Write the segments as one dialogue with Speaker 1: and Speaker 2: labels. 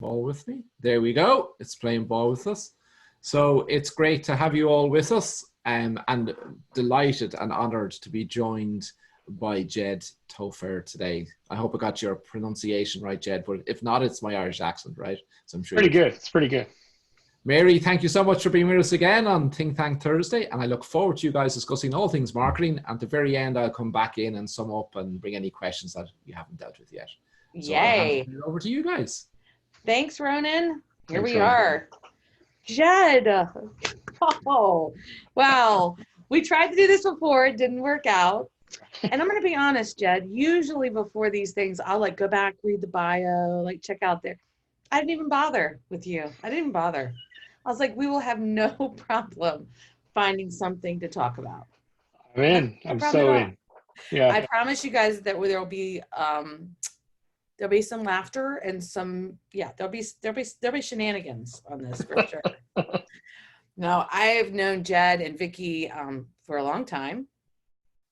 Speaker 1: Ball with me. There we go. It's playing ball with us. So it's great to have you all with us, and delighted and honoured to be joined by Jed Taufer today. I hope I got your pronunciation right, Jed, but if not, it's my Irish accent, right? So I'm sure
Speaker 2: pretty good. It's pretty good.
Speaker 1: Mary, thank you so much for being with us again on Think Tank Thursday, and I look forward to you guys discussing all things marketing. At the very end, I'll come back in and sum up and bring any questions that you haven't dealt with yet. So I'll hand it over to you guys.
Speaker 3: Thanks, Ronan. Here we are. Jed. Oh, wow. We tried to do this before. It didn't work out. And I'm going to be honest, Jed. Usually before these things, I'll like go back, read the bio, like check out there. I didn't even bother with you. I didn't even bother. I was like, we will have no problem finding something to talk about.
Speaker 2: I'm in. I'm so in. Yeah.
Speaker 3: I promise you guys that there'll be some laughter and some, there'll be shenanigans on this for sure. No, I've known Jed and Vicki for a long time.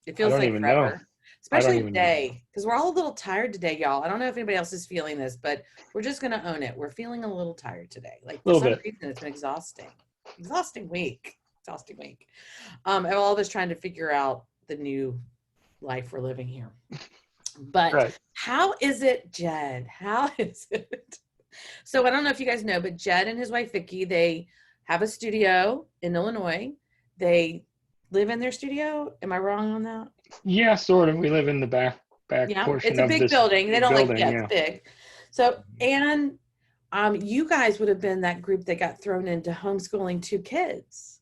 Speaker 3: It feels like forever, especially today, because we're all a little tired today, y'all. I don't know if anybody else is feeling this, but we're just going to own it. We're feeling a little tired today. Like for some reason, it's been exhausting week. And all of us trying to figure out the new life we're living here. But How is it, Jed? How is it? So I don't know if you guys know, but Jed and his wife, Vicki, they have a studio in Illinois. They live in their studio. Am I wrong on that?
Speaker 2: Yeah, sort of. We live in the back portion.
Speaker 3: It's a big building. They don't it's big. So, and you guys would have been that group that got thrown into homeschooling 2 kids.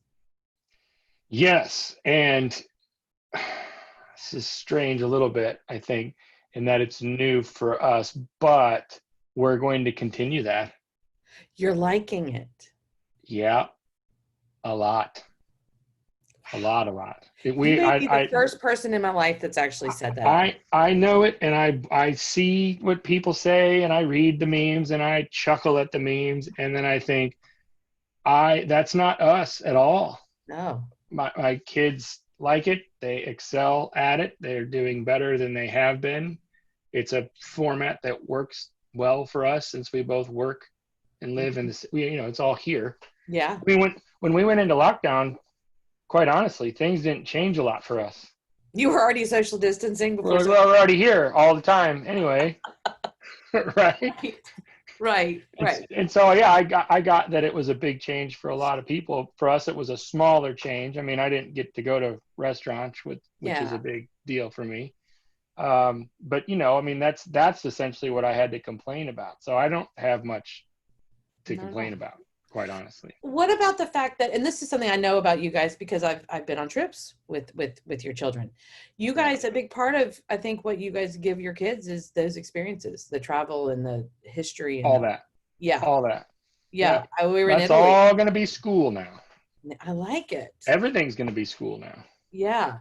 Speaker 2: Yes. And this is strange a little bit, I think, in that it's new for us, but we're going to continue that.
Speaker 3: You're liking it.
Speaker 2: Yeah, a lot. You
Speaker 3: may be the first person in my life that's actually said that.
Speaker 2: I know it, and I see what people say, and I read the memes, and I chuckle at the memes, and then I think, that's not us at all.
Speaker 3: No.
Speaker 2: My kids like it. They excel at it. They're doing better than they have been. It's a format that works well for us since we both work and live in this. It's all here.
Speaker 3: Yeah.
Speaker 2: When we went into lockdown, quite honestly, things didn't change a lot for us.
Speaker 3: You were already social distancing before.
Speaker 2: We're already here all the time anyway. Right. And so, I got that it was a big change for a lot of people. For us, it was a smaller change. I mean, I didn't get to go to restaurants, which is a big deal for me. But that's essentially what I had to complain about. So I don't have much to complain about, quite honestly.
Speaker 3: What about the fact that, and this is something I know about you guys because I've been on trips with your children. You guys, a big part of, I think, what you guys give your kids is those experiences, the travel and the history. And
Speaker 2: all that.
Speaker 3: Yeah.
Speaker 2: All that.
Speaker 3: Yeah. We were in
Speaker 2: That's
Speaker 3: Italy.
Speaker 2: all going to be school now.
Speaker 3: I like it.
Speaker 2: Everything's going to be school now.
Speaker 3: Yeah.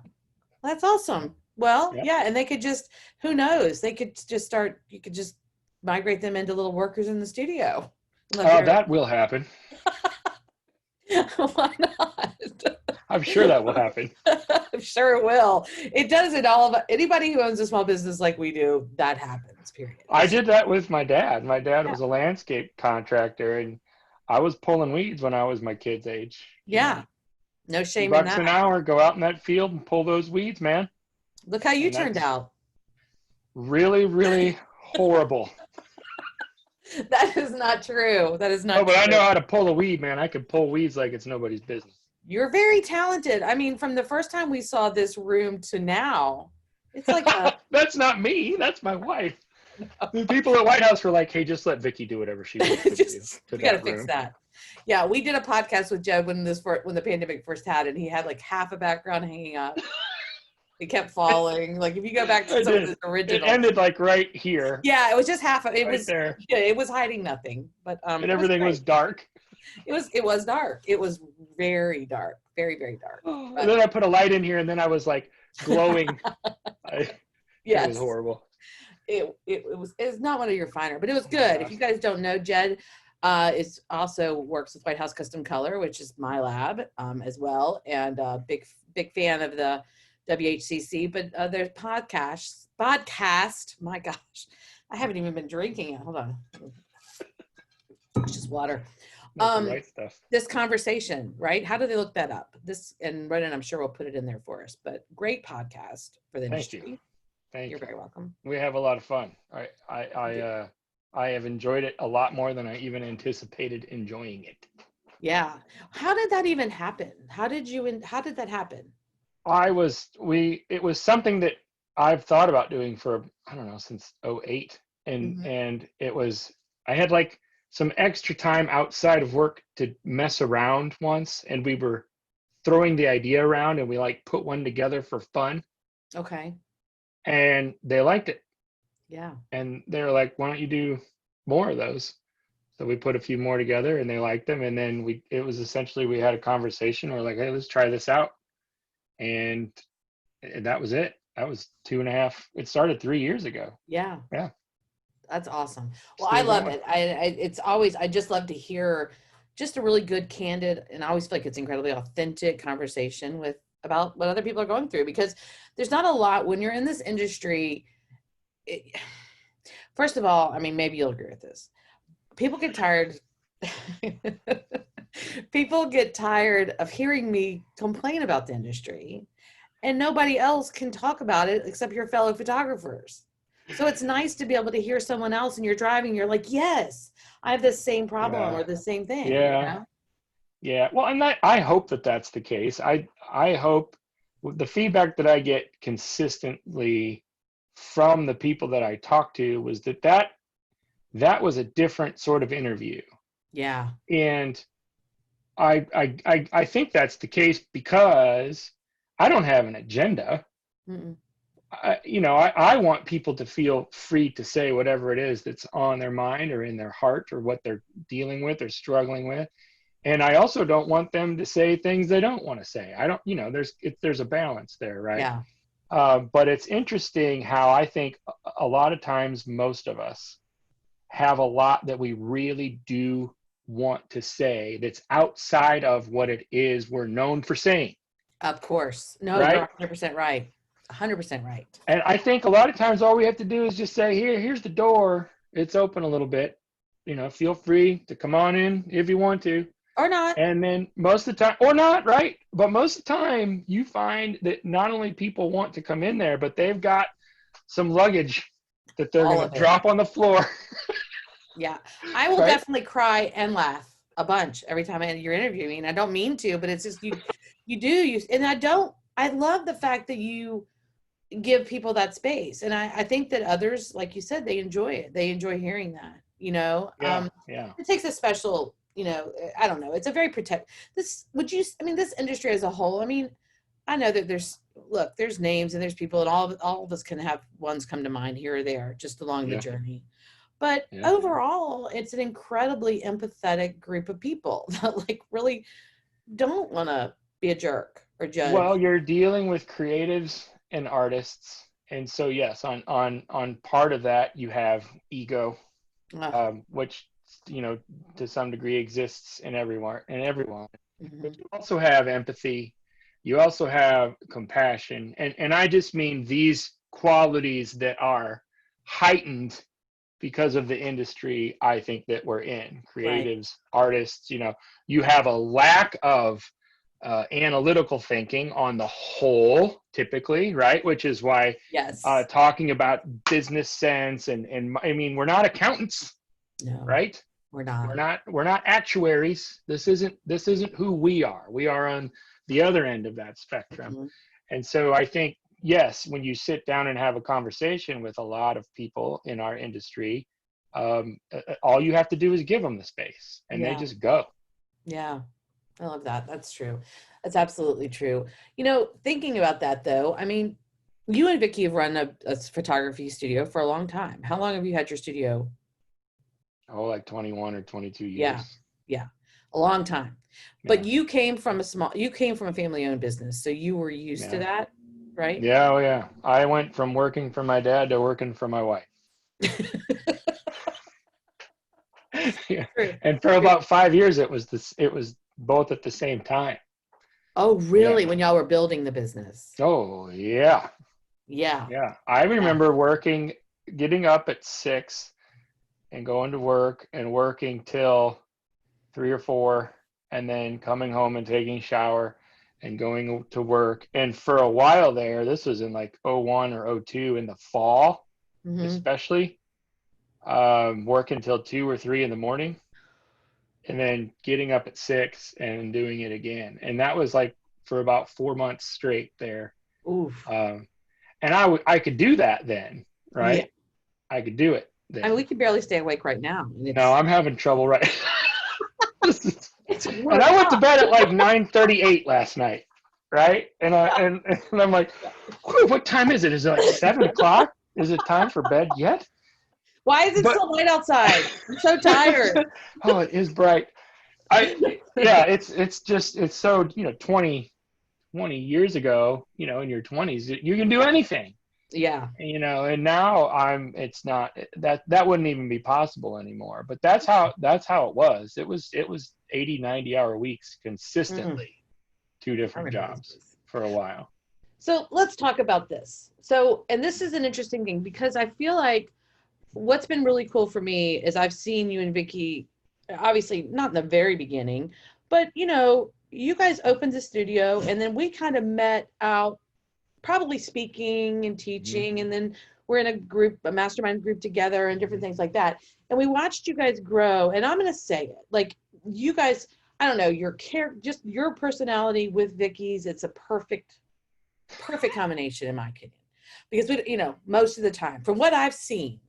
Speaker 3: That's awesome. Well, and they could just, who knows? They could just you could just migrate them into little workers in the studio.
Speaker 2: That will happen.
Speaker 3: Why not?
Speaker 2: I'm sure that will happen.
Speaker 3: I'm sure it will. It does it all. Anybody who owns a small business like we do, that happens, period.
Speaker 2: I did that with my dad. My dad was a landscape contractor, and I was pulling weeds when I was my kid's age.
Speaker 3: Yeah. No shame in that.
Speaker 2: $2 an hour, go out in that field and pull those weeds, man.
Speaker 3: Look how you turned out.
Speaker 2: Really, really horrible.
Speaker 3: That is not true. That is not
Speaker 2: true. But I know how to pull a weed, man. I could pull weeds like it's nobody's business.
Speaker 3: You're very talented. I mean, from the first time we saw this room to now, it's like
Speaker 2: That's not me. That's my wife. The people at White House were like, hey, just let Vicki do whatever she wants to do.
Speaker 3: We got to fix that. Yeah, we did a podcast with Jed when the pandemic first had, and he had like half a background hanging up. It kept falling. Like if you go back to some of the original,
Speaker 2: it ended like right here.
Speaker 3: Yeah, it was just half. It was
Speaker 2: there.
Speaker 3: Yeah, it was hiding nothing, but
Speaker 2: and everything was dark.
Speaker 3: It was dark. It was very dark, very very dark.
Speaker 2: And then I put a light in here, and then I was like glowing. It was horrible.
Speaker 3: It's not one of your finer, but it was good. If you guys don't know, Jed is also works with White House Custom Color, which is my lab as well, and big fan of the WHCC. But there's podcast. My gosh, I haven't even been drinking it. Hold on. delicious water.
Speaker 2: That's the right stuff.
Speaker 3: This conversation, right? How do they look that up? This, and Brendan, I'm sure we'll put it in there for us, but great podcast for the industry.
Speaker 2: Thank you. Thank you.
Speaker 3: You're very welcome.
Speaker 2: We have a lot of fun. I have enjoyed it a lot more than I even anticipated enjoying it.
Speaker 3: Yeah. How did that even happen? How did that happen?
Speaker 2: It was something that I've thought about doing for, I don't know, since 2008. And I had like some extra time outside of work to mess around once. And we were throwing the idea around and we like put one together for fun.
Speaker 3: Okay.
Speaker 2: And they liked it.
Speaker 3: Yeah.
Speaker 2: And they were like, why don't you do more of those? So we put a few more together and they liked them. And then we had a conversation. We're like, hey, let's try this out. And that was it. That was 2.5. It started 3 years ago.
Speaker 3: Yeah.
Speaker 2: Yeah.
Speaker 3: That's awesome. Well, I love it. I just love to hear just a really good, candid, and I always feel like it's incredibly authentic conversation about what other people are going through, because there's not a lot when you're in this industry. First of all, I mean, maybe you'll agree with this. People get tired. People get tired of hearing me complain about the industry, and nobody else can talk about it except your fellow photographers. So it's nice to be able to hear someone else, and you're driving, you're like, yes, I have the same problem or the same thing.
Speaker 2: Yeah.
Speaker 3: You know?
Speaker 2: Yeah. Well, and I hope that that's the case. I hope the feedback that I get consistently from the people that I talk to was that was a different sort of interview.
Speaker 3: Yeah.
Speaker 2: And I think that's the case because I don't have an agenda.
Speaker 3: Mm-mm.
Speaker 2: I want people to feel free to say whatever it is that's on their mind or in their heart or what they're dealing with or struggling with. And I also don't want them to say things they don't want to say. I don't, there's a balance there, right?
Speaker 3: Yeah.
Speaker 2: But it's interesting how I think a lot of times most of us have a lot that we really do want to say that's outside of what it is we're known for saying.
Speaker 3: Of course. No,
Speaker 2: right?
Speaker 3: You're 100% right. 100% right.
Speaker 2: And I think a lot of times all we have to do is just say, here's the door. It's open a little bit. Feel free to come on in if you want to.
Speaker 3: Or not.
Speaker 2: And then most of the time, or not, right? But most of the time you find that not only people want to come in there, but they've got some luggage that they're going to drop on the floor.
Speaker 3: Yeah. I will definitely cry and laugh a bunch every time you're interviewing me. And I don't mean to, but it's just you do. And I love the fact that you give people that space. And I think that others, like you said, they enjoy it. They enjoy hearing that,
Speaker 2: Yeah.
Speaker 3: It takes a special, I don't know. It's a very this industry as a whole, I know that there's names and there's people, and all of us can have ones come to mind here or there just along the journey. But overall, it's an incredibly empathetic group of people that really don't want to be a jerk or judge.
Speaker 2: Well, you're dealing with creatives and artists. And so, yes, on part of that, you have ego, which, to some degree exists in everyone. Mm-hmm. But you also have empathy. You also have compassion. And I just mean these qualities that are heightened because of the industry, I think, that we're in. Creatives, artists, you have a lack of analytical thinking on the whole, typically, right? Which is why talking about business sense and we're not accountants, right?
Speaker 3: We're
Speaker 2: not actuaries. This isn't who we are. We are on the other end of that spectrum. Mm-hmm. And so I think, yes, when you sit down and have a conversation with a lot of people in our industry, all you have to do is give them the space and they just go.
Speaker 3: Yeah. I love that. That's true. That's absolutely true. Thinking about that though, you and Vicki have run a photography studio for a long time. How long have you had your studio?
Speaker 2: Oh, like 21 or 22 years.
Speaker 3: Yeah. A long time. But you came from a family-owned business, so you were used to that, right?
Speaker 2: Yeah, oh yeah. I went from working for my dad to working for my wife. Yeah. And for about 5 years, it was both at the same time.
Speaker 3: Oh, really? Yeah. When y'all were building the business?
Speaker 2: Oh, yeah.
Speaker 3: Yeah.
Speaker 2: Yeah. I remember getting up at 6, and going to work and working till 3 or 4, and then coming home and taking a shower and going to work. And for a while there, this was in like 01 or 02 in the fall, especially, working till 2 or 3 in the morning, and then getting up at 6 and doing it again. And that was like for about 4 months straight there.
Speaker 3: Oof.
Speaker 2: And I could do that then, right? Yeah. I could do it then.
Speaker 3: I mean, we can barely stay awake right now.
Speaker 2: No, I'm having trouble right and I went to bed at like 9:38 last night, right? And I'm like, what time is it? Is it like 7 o'clock? Is it time for bed yet?
Speaker 3: Why is it so light outside? I'm so tired.
Speaker 2: Oh, it is bright. It's so, 20 years ago, in your 20s, you can do anything.
Speaker 3: Yeah.
Speaker 2: And now it's not that wouldn't even be possible anymore. But that's how it was. It was 80, 90 hour weeks consistently, 2 different jobs for a while.
Speaker 3: So let's talk about this. And this is an interesting thing, because I feel like what's been really cool for me is I've seen you and Vicki, obviously not in the very beginning, but you guys opened the studio, and then we kind of met out probably speaking and teaching, and then we're in a mastermind group together and different things like that. And we watched you guys grow, and I'm going to say it, like, you guys, I don't know, just your personality with Vicki's, it's a perfect combination in my opinion, because most of the time, from what I've seen,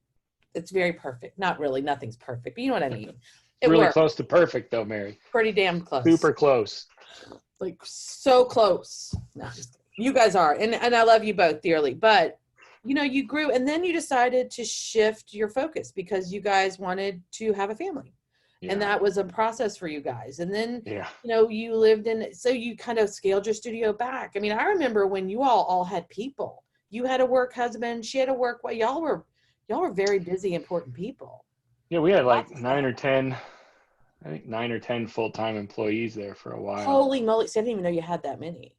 Speaker 3: it's very perfect. Not really, nothing's perfect, but you know what I mean.
Speaker 2: It really works. Close to perfect though, Mary.
Speaker 3: Pretty damn close.
Speaker 2: Super close.
Speaker 3: Like so close. No, just kidding. You guys are, and I love you both dearly, but you grew, and then you decided to shift your focus because you guys wanted to have a family. Yeah. And that was a process for you guys. And then, you lived so you kind of scaled your studio back. I mean, I remember when you all had people. You had a work husband, she had a work, y'all were very busy, important people.
Speaker 2: Yeah, we had like 9 or 10 full-time employees there for a while.
Speaker 3: Holy moly, so I didn't even know you had that many.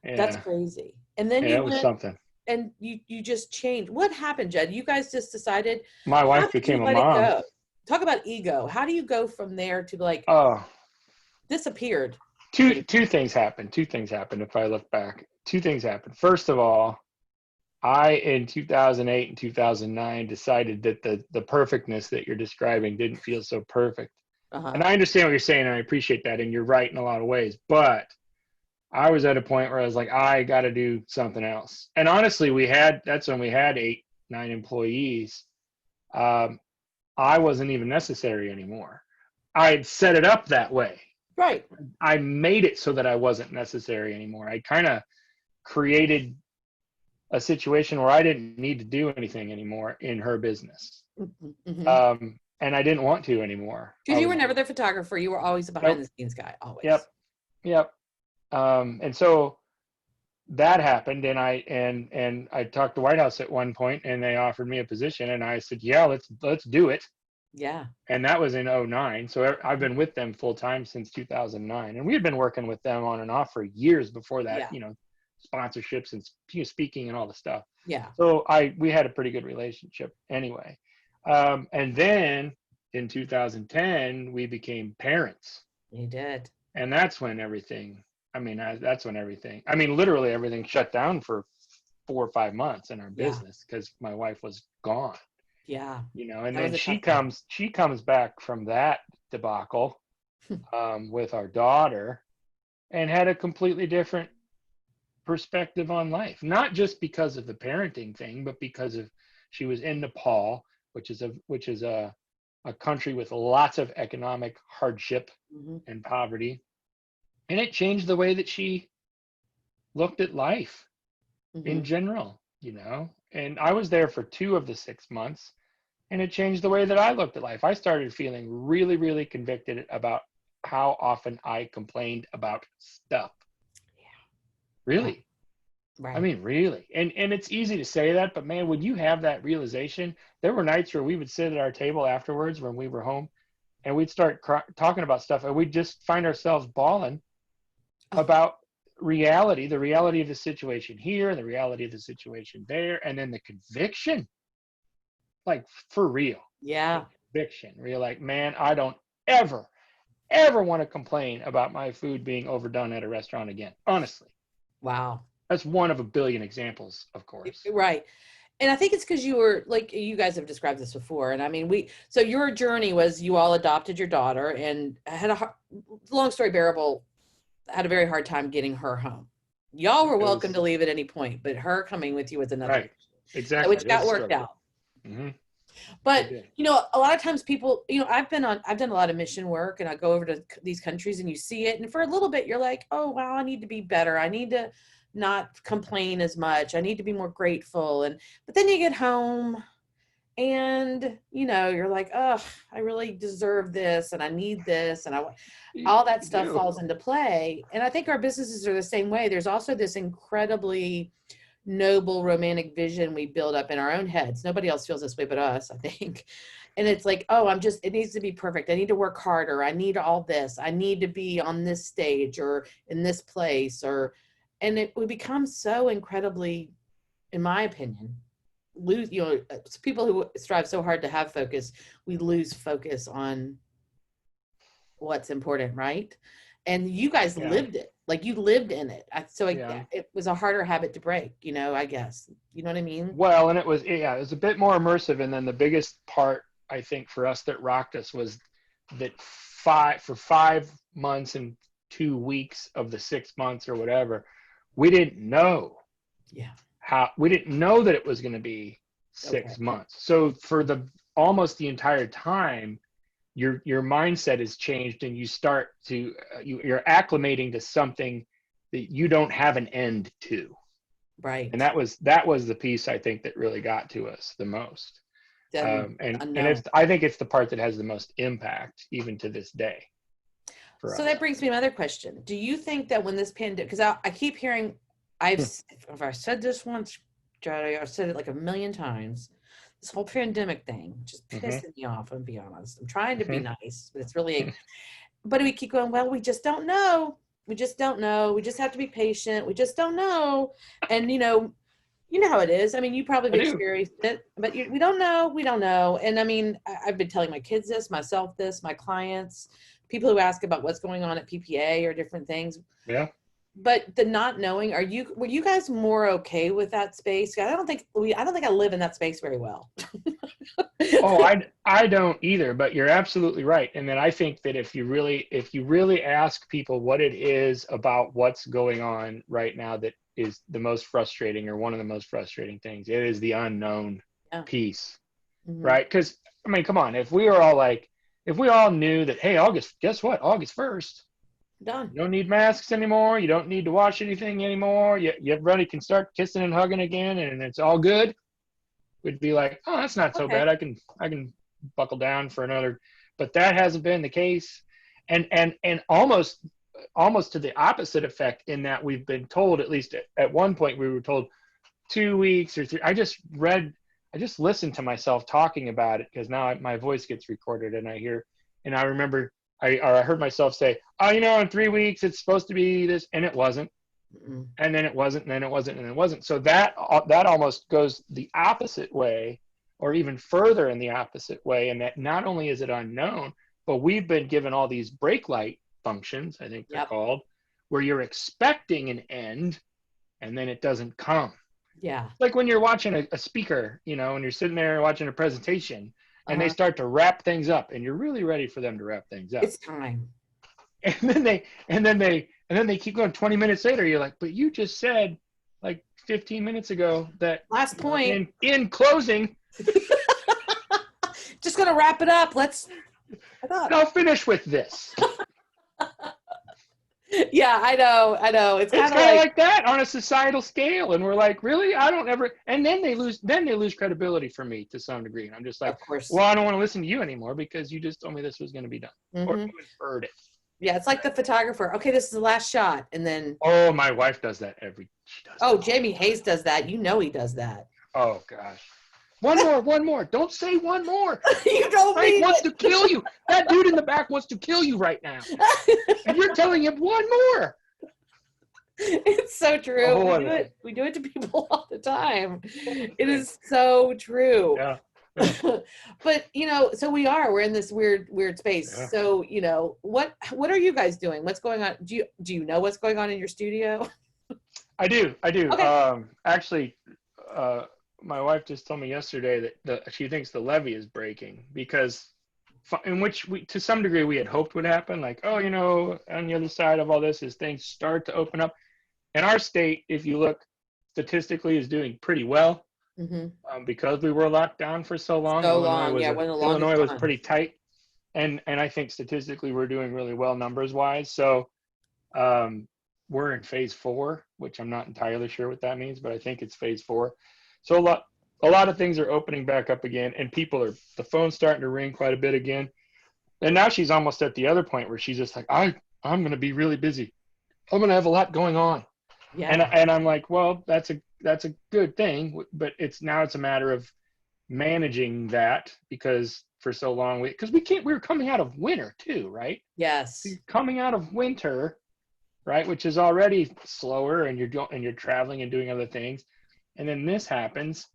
Speaker 3: Yeah. That's crazy. And then
Speaker 2: it was something.
Speaker 3: And you just changed. What happened, Jed? You guys just decided.
Speaker 2: My wife became a mom.
Speaker 3: Talk about ego. How do you go from there to like disappeared?
Speaker 2: Two things happened. If I look back, 2 things happened. First of all, I in 2008 and 2009 decided that the perfectness that you're describing didn't feel so perfect. And I understand what you're saying, and I appreciate that, and you're right in a lot of ways. But I was at a point where I was like, I got to do something else. And honestly, that's when we had 8, 9 employees. I wasn't even necessary anymore. I had set it up that way.
Speaker 3: Right.
Speaker 2: I made it so that I wasn't necessary anymore. I kind of created a situation where I didn't need to do anything anymore in her business. Mm-hmm. And I didn't want to anymore.
Speaker 3: Because you were never the photographer. You were always a behind the scenes guy, always.
Speaker 2: Yep. And so that happened, and I talked to White House at one point, and they offered me a position, and I said, yeah, let's do it.
Speaker 3: Yeah.
Speaker 2: And that was in 2009. So I've been with them full time since 2009, and we had been working with them on and off for years before that, sponsorships and speaking and all the stuff.
Speaker 3: Yeah.
Speaker 2: So we had a pretty good relationship anyway. And then in 2010, we became parents.
Speaker 3: You did.
Speaker 2: And that's when literally everything shut down for 4 or 5 months in our business because my wife was gone.
Speaker 3: Yeah.
Speaker 2: And then she comes back from that debacle with our daughter and had a completely different perspective on life, not just because of the parenting thing, but because of she was in Nepal, which is a country with lots of economic hardship and poverty. And it changed the way that she looked at life in general, and I was there for 2 of the 6 months, and it changed the way that I looked at life. I started feeling really, really convicted about how often I complained about stuff.
Speaker 3: Yeah.
Speaker 2: Really.
Speaker 3: Right.
Speaker 2: I mean, really. And it's easy to say that, but man, when you have that realization, there were nights where we would sit at our table afterwards when we were home, and we'd start talking about stuff, and we'd just find ourselves bawling about the reality of the situation here and the reality of the situation there, and then the conviction, like for real.
Speaker 3: Yeah.
Speaker 2: conviction where you're like, man, I don't ever want to complain about my food being overdone at a restaurant again. Honestly.
Speaker 3: Wow.
Speaker 2: That's one of a billion examples, of course.
Speaker 3: Right. And I think it's because you were, like, you guys have described this before. And I mean, so your journey was you all adopted your daughter and had long story bearable, had a very hard time getting her home. Y'all were welcome to leave at any point, but her coming with you was another.
Speaker 2: Right. Exactly.
Speaker 3: Which got worked out.
Speaker 2: Mm-hmm.
Speaker 3: But, you know, a lot of times people, you know, I've done a lot of mission work, and I go over to these countries and you see it. And for a little bit, you're like, oh, wow, I need to be better. I need to not complain as much. I need to be more grateful. But then you get home and, you know, you're like, oh, I really deserve this and I need this. And all that stuff falls into play. And I think our businesses are the same way. There's also this incredibly noble romantic vision we build up in our own heads. Nobody else feels this way but us, I think. And it's like, oh, it needs to be perfect. I need to work harder. I need all this. I need to be on this stage or in this place, and it would become so incredibly, in my opinion, people who strive so hard to have focus, we lose focus on what's important, right? And you guys lived it. Like, you lived in it. It was a harder habit to break, you know, I guess. You know what I mean?
Speaker 2: Well, and it was a bit more immersive. And then the biggest part, I think, for us that rocked us was that for 5 months and 2 weeks of the 6 months or whatever, we didn't know we didn't know that it was going to be 6 months. So for almost the entire time, your mindset has changed, and you start to you're acclimating to something that you don't have an end to.
Speaker 3: Right.
Speaker 2: And that was the piece, I think, that really got to us the most. And I think it's the part that has the most impact even to this day. So
Speaker 3: that brings me to another question. Do you think that when this pandemic, because I keep hearing, if I said this once, Jed, I've said it like a million times, this whole pandemic thing just pissing me off, I'm be honest. I'm trying to be nice, but it's really, but we keep going, well, we just don't know. We just don't know. We just have to be patient. We just don't know. And, you know how it is. I mean, you probably experienced it, but we don't know. We don't know. And I mean, I've been telling my kids this, myself this, my clients, people who ask about what's going on at PPA or different things.
Speaker 2: Yeah.
Speaker 3: But the not knowing, were you guys more okay with that space? I don't think I live in that space very well.
Speaker 2: I don't either, but you're absolutely right. And then I think that if you really ask people what it is about what's going on right now that is the most frustrating, or one of the most frustrating things, it is the unknown piece, right? Because, I mean, come on, if we all knew that, hey, guess what? August 1st,
Speaker 3: done.
Speaker 2: You don't need masks anymore. You don't need to wash anything anymore. Everybody can start kissing and hugging again, and it's all good. We'd be like, oh, that's not so bad. I can buckle down for another. But that hasn't been the case, and almost to the opposite effect, in that we've been told, at least at one point, we were told 2 weeks or 3. I just listened to myself talking about it, because now my voice gets recorded, and I remember. I heard myself say, oh, in 3 weeks, it's supposed to be this, and it wasn't. And then it wasn't, and then it wasn't, and it wasn't. So that almost goes the opposite way, or even further in the opposite way. And that not only is it unknown, but we've been given all these brake light functions, I think they're called, where you're expecting an end, and then it doesn't come.
Speaker 3: Yeah.
Speaker 2: Like when you're watching a speaker, when you're sitting there watching a presentation, and they start to wrap things up, and you're really ready for them to wrap things up.
Speaker 3: It's time.
Speaker 2: And then they keep going. 20 minutes later, you're like, but you just said like 15 minutes ago that
Speaker 3: last point
Speaker 2: in closing.
Speaker 3: Just gonna wrap it up.
Speaker 2: I'll finish with this.
Speaker 3: Yeah, I know. It's kind of
Speaker 2: like that on a societal scale, and we're like, really? I don't ever. And then they lose credibility for me to some degree. And I'm just like,
Speaker 3: of course.
Speaker 2: Well, I don't want to listen to you anymore because you just told me this was going to be done, or you inferred it.
Speaker 3: Yeah, it's like the photographer. Okay, this is the last shot, and then.
Speaker 2: Oh, my wife does that
Speaker 3: Jamie Hayes does that. He does that.
Speaker 2: Oh gosh. One more. Don't say one more.
Speaker 3: You don't mean
Speaker 2: wants to kill you. That dude in the back wants to kill you right now. And you're telling him one more.
Speaker 3: It's so true. We do it to people all the time. It is so true.
Speaker 2: Yeah.
Speaker 3: But so we're in this weird space.
Speaker 2: Yeah.
Speaker 3: So what are you guys doing? What's going on? Do you know what's going on in your studio?
Speaker 2: I do.
Speaker 3: Okay.
Speaker 2: Actually, my wife just told me yesterday that she thinks the levee is breaking, because in which to some degree we had hoped would happen. Like, oh, on the other side of all this is things start to open up. And our state, if you look statistically, is doing pretty well, because we were locked down for so long. Illinois was pretty tight, and I think statistically we're doing really well numbers wise. So we're in phase 4, which I'm not entirely sure what that means, but I think it's phase 4. So a lot of things are opening back up again, and the phone's starting to ring quite a bit again. And now she's almost at the other point where she's just like, I'm going to be really busy. I'm going to have a lot going on. Yeah. And I'm like, well, that's a good thing, but it's a matter of managing that, because for so long we were coming out of winter too, right?
Speaker 3: Yes.
Speaker 2: So you're coming out of winter, right, which is already slower, and you're traveling and doing other things, and then this happens,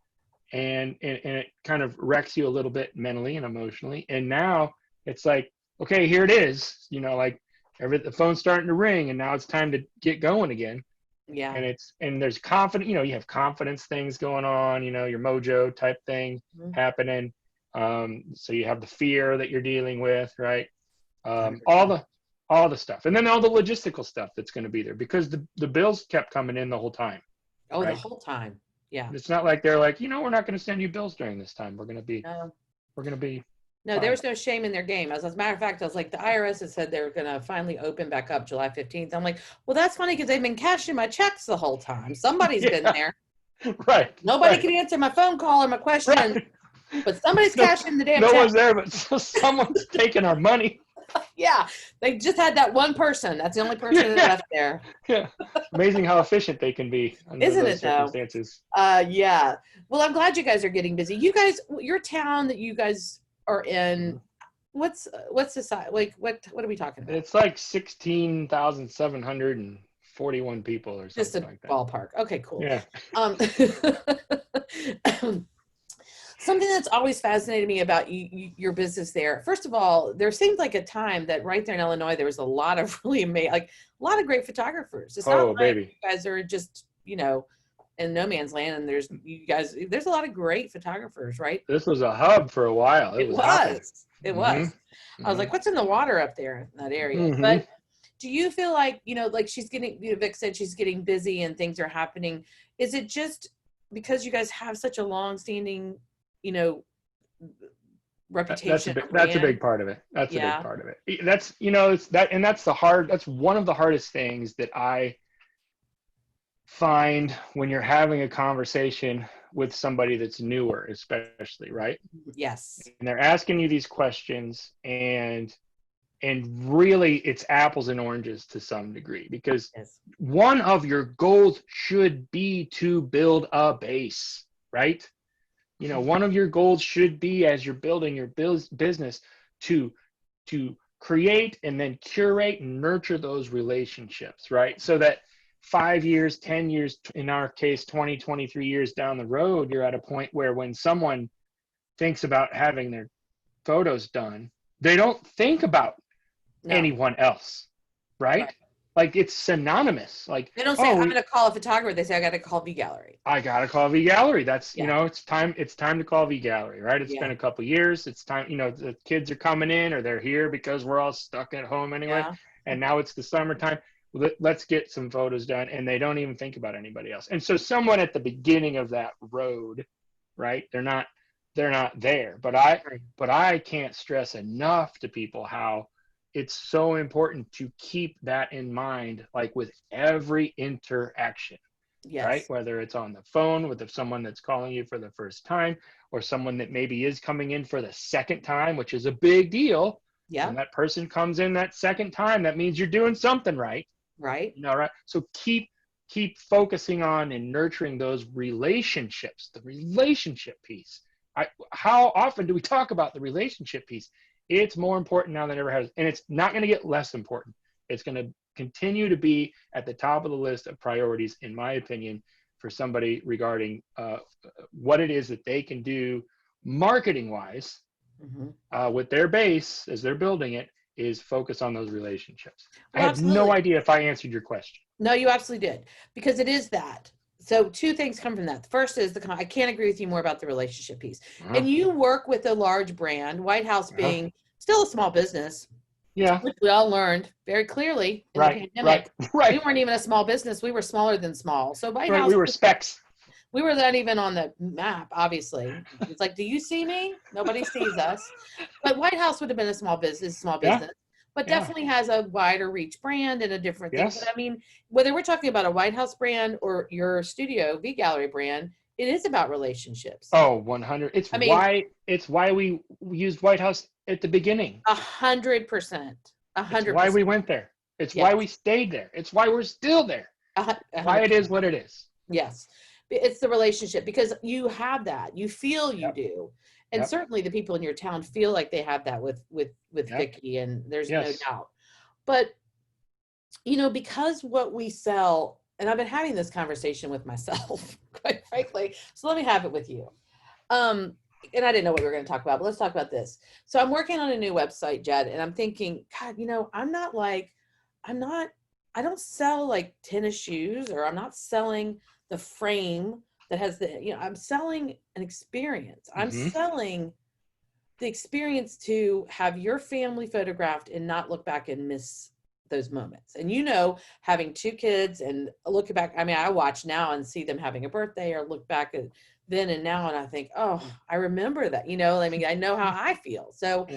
Speaker 2: and it kind of wrecks you a little bit mentally and emotionally. And now it's like, okay, here it is, like the phone's starting to ring, and now it's time to get going again.
Speaker 3: Yeah.
Speaker 2: And there's confidence, you have confidence things going on, your mojo type thing happening. So you have the fear that you're dealing with, right? All the stuff, and then all the logistical stuff that's going to be there, because the bills kept coming in the whole time.
Speaker 3: Oh,
Speaker 2: right?
Speaker 3: The whole time. Yeah.
Speaker 2: It's not like they're like, we're not going to send you bills during this time. We're going to be.
Speaker 3: No, there was no shame in their game. As a matter of fact, I was like, the IRS has said they're going to finally open back up July 15th. I'm like, well, that's funny, because they've been cashing my checks the whole time. Somebody's been there.
Speaker 2: Right.
Speaker 3: Nobody can answer my phone call or my question, but somebody's cashing the damn check.
Speaker 2: No one's there, but someone's taking our money.
Speaker 3: Yeah, they just had that one person. That's the only person that left there.
Speaker 2: Yeah, amazing how efficient they can be under
Speaker 3: Isn't
Speaker 2: those
Speaker 3: it, though?
Speaker 2: circumstances.
Speaker 3: Yeah. Well, I'm glad you guys are getting busy. You guys, your town that you guys are in, what's the size? Like, what are we talking about?
Speaker 2: It's like 16,741 people or something.
Speaker 3: Just a
Speaker 2: like that.
Speaker 3: Ballpark. Okay, cool.
Speaker 2: Yeah.
Speaker 3: Something that's always fascinated me about your business there. First of all, there seemed like a time that right there in Illinois, there was a lot of really amazing, like a lot of great photographers. It's not like
Speaker 2: baby.
Speaker 3: You guys are just, in no man's land, and there's a lot of great photographers, right?
Speaker 2: This was a hub for a while. It was.
Speaker 3: It was. I was like, what's in the water up there in that area? But do you feel like, like she's getting, Vic said she's getting busy and things are happening. Is it just because you guys have such a long-standing, reputation?
Speaker 2: That's a big part of it. That's a big part of it. That's, that's one of the hardest things that I find when you're having a conversation with somebody that's newer, especially, right?
Speaker 3: Yes.
Speaker 2: And they're asking you these questions, and really it's apples and oranges to some degree, because one of your goals should be to build a base, right? One of your goals should be, as you're building your business, to create and then curate and nurture those relationships, right? So that 5 years, 10 years, in our case, 20, 23 years down the road, you're at a point where when someone thinks about having their photos done, they don't think about anyone else, right? Like, it's synonymous. Like,
Speaker 3: they don't say, I'm going to call a photographer. They say, I got to call V Gallery.
Speaker 2: I got to call V Gallery. That's, it's time to call V Gallery, right? It's been a couple of years. It's time, the kids are coming in, or they're here because we're all stuck at home anyway. Yeah. And now it's the summertime. Let's get some photos done. And they don't even think about anybody else. And so someone at the beginning of that road, right? They're not there, but I can't stress enough to people how it's so important to keep that in mind, like with every interaction, right? Whether it's on the phone with someone that's calling you for the first time, or someone that maybe is coming in for the second time, which is a big deal. Yeah. When that person comes in that second time, that means you're doing something right.
Speaker 3: Right.
Speaker 2: Right. So keep focusing on and nurturing those relationships, the relationship piece. How often do we talk about the relationship piece? It's more important now than it ever has. And it's not going to get less important. It's going to continue to be at the top of the list of priorities, in my opinion, for somebody regarding what it is that they can do marketing wise, with their base as they're building it, is focus on those relationships. Well, I have no idea if I answered your question.
Speaker 3: No, you absolutely did, because it is that. So two things come from that. The first is I can't agree with you more about the relationship piece. And you work with a large brand, White House being still a small business.
Speaker 2: Yeah.
Speaker 3: Which we all learned very clearly in the pandemic. Right. We weren't even a small business. We were smaller than small. So White House.
Speaker 2: We were specs.
Speaker 3: We were not even on the map, obviously. It's like, do you see me? Nobody sees us. But White House would have been a small business, but definitely has a wider reach brand and a different thing. But I mean, whether we're talking about a White House brand or your studio V Gallery brand, it is about relationships.
Speaker 2: Oh, 100. It's why we used White House at the beginning.
Speaker 3: 100%. 100%.
Speaker 2: Why we went there. It's why we stayed there. It's why we're still there. 100%. Why it is what it is.
Speaker 3: Yes. It's the relationship, because you have that. You feel you do. And certainly the people in your town feel like they have that with Vicki, and there's no doubt. But, you know, because what we sell, and I've been having this conversation with myself, quite frankly, so let me have it with you. And I didn't know what we were going to talk about, but let's talk about this. So I'm working on a new website, Jed, and I'm thinking, God, you know, I don't sell like tennis shoes, or I'm not selling the frame that has I'm selling an experience. I'm selling the experience to have your family photographed and not look back and miss those moments. And, you know, having 2 kids and looking back, I mean, I watch now and see them having a birthday, or look back at then and now, and I think, oh, I remember that, you know, I mean, I know how I feel. So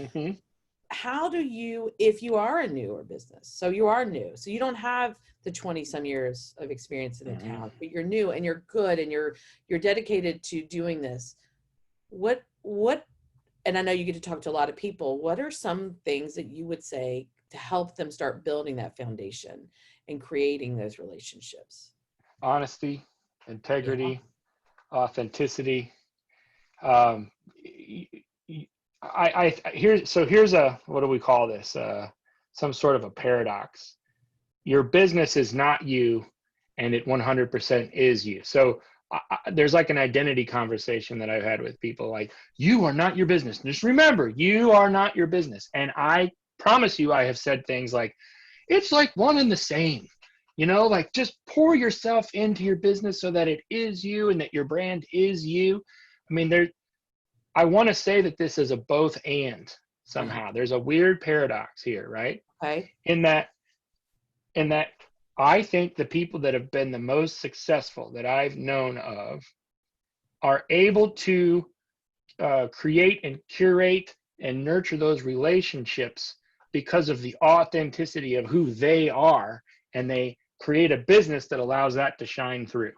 Speaker 3: how do you, if you are a newer business, so you are new, so you don't have the 20 some years of experience in the town, but you're new and you're good and you're dedicated to doing this. What, and I know you get to talk to a lot of people, what are some things that you would say to help them start building that foundation and creating those relationships?
Speaker 2: Honesty, integrity, authenticity. Here's a, what do we call this? Some sort of a paradox. Your business is not you, and it 100% is you. So there's like an identity conversation that I've had with people, like, you are not your business. Just remember, you are not your business. And I promise you, I have said things like, it's like one and the same, you know, like, just pour yourself into your business so that it is you and that your brand is you. I mean, I want to say that this is a both and somehow. There's a weird paradox here, right?
Speaker 3: Okay.
Speaker 2: In that I think the people that have been the most successful that I've known of are able to create and curate and nurture those relationships because of the authenticity of who they are, and they create a business that allows that to shine through,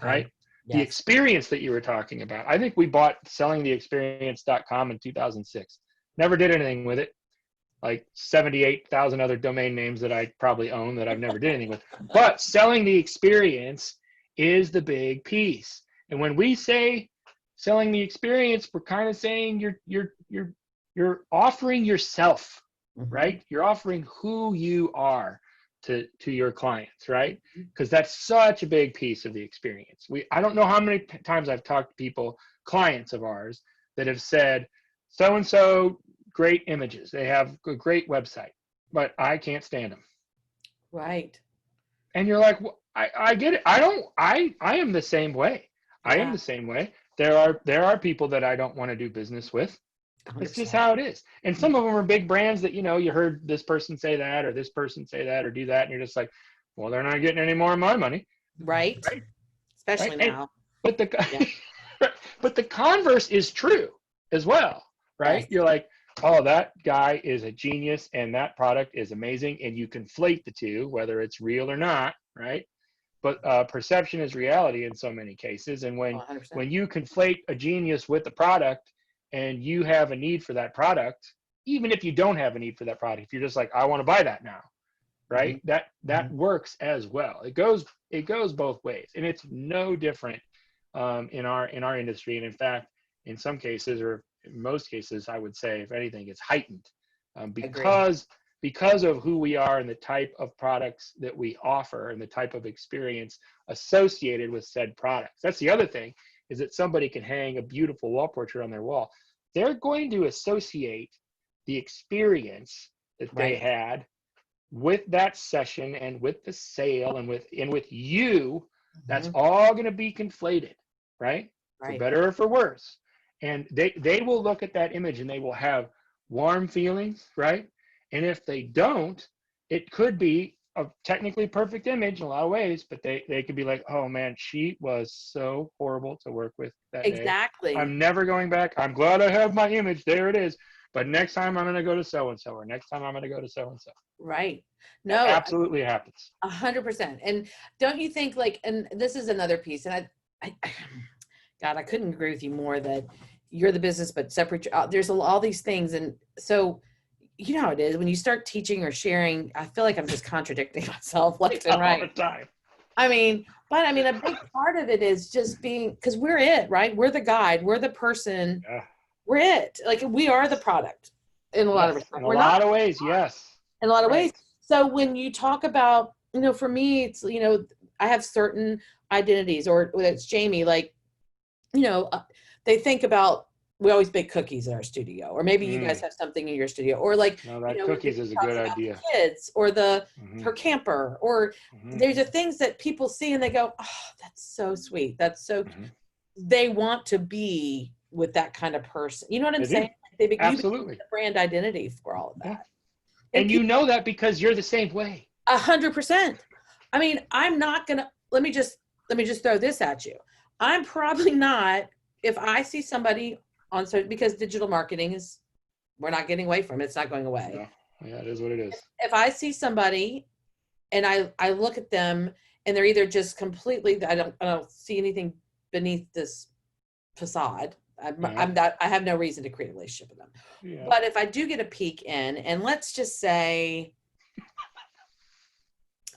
Speaker 2: right? Yes. The experience that you were talking about. I think we bought sellingtheexperience.com in 2006. Never did anything with it. Like 78,000 other domain names that I probably own that I've never did anything with. But selling the experience is the big piece. And when we say selling the experience, we're kind of saying you're offering yourself, right? You're offering who you are to your clients, right? Because that's such a big piece of the experience. I don't know how many times I've talked to people, clients of ours, that have said, so-and-so, great images. They have a great website, but I can't stand them.
Speaker 3: Right.
Speaker 2: And you're like, well, I get it. I am the same way. Yeah. I am the same way. There are people that I don't want to do business with. 100%. It's just how it is. And some of them are big brands that, you know, you heard this person say that, or this person say that, or do that. And you're just like, well, they're not getting any more of my money.
Speaker 3: Right. Especially now.
Speaker 2: But but the converse is true as well, right? Yes. You're like, oh, that guy is a genius and that product is amazing. And you conflate the two, whether it's real or not, right? But perception is reality in so many cases. And when you conflate a genius with the product, and you have a need for that product, even if you don't have a need for that product, if you're just like, I want to buy that now, right? That works as well. It goes both ways, and it's no different in our industry. And in fact, in some cases, or in most cases, I would say, if anything, it's heightened because of who we are and the type of products that we offer and the type of experience associated with said products. That's the other thing, is that somebody can hang a beautiful wall portrait on their wall. They're going to associate the experience that they had with that session and with the sale and with you. That's all going to be conflated, right? For better or for worse. And they will look at that image and they will have warm feelings, right? And if they don't, it could be a technically perfect image in a lot of ways, but they could be like, oh man, she was so horrible to work with that day. I'm never going back. I'm glad I have my image. There it is. But next time I'm going to go to so-and-so, or next time I'm going to go to so-and-so.
Speaker 3: Right. No,
Speaker 2: it absolutely happens.
Speaker 3: 100%. And don't you think, like, and this is another piece, and God, I couldn't agree with you more that you're the business, but separate your, there's all these things. And so, you know how it is when you start teaching or sharing, I feel like I'm just contradicting myself left and right.
Speaker 2: All the time.
Speaker 3: I mean, but I mean, a big part of it is just being, because we're it, right? We're the guide. We're the person.
Speaker 2: Yeah.
Speaker 3: We're it. Like, we are the product in a lot of respects.
Speaker 2: In a lot of ways, yes.
Speaker 3: In a lot of ways. So when you talk about, you know, for me, it's, you know, I have certain identities, or whether it's Jamie, like, you know, they think about, we always bake cookies in our studio, or maybe you guys have something in your studio, or like,
Speaker 2: no, that,
Speaker 3: you know,
Speaker 2: cookies is a good idea.
Speaker 3: Kids, or the her camper, or there's the things that people see and they go, oh, that's so sweet. That's so, they want to be with that kind of person. You know what I'm saying? They become the brand identity for all of that.
Speaker 2: Yeah. And you know that because you're the same way.
Speaker 3: 100%. I mean, I'm not gonna, let me just throw this at you. I'm probably not, if I see somebody on, so because digital marketing is, we're not getting away from it. It's not going away.
Speaker 2: Yeah, it is what it is.
Speaker 3: If I see somebody and I look at them and they're either just completely, I don't see anything beneath this facade. I have no reason to create a relationship with them. Yeah. But if I do get a peek in, and let's just say,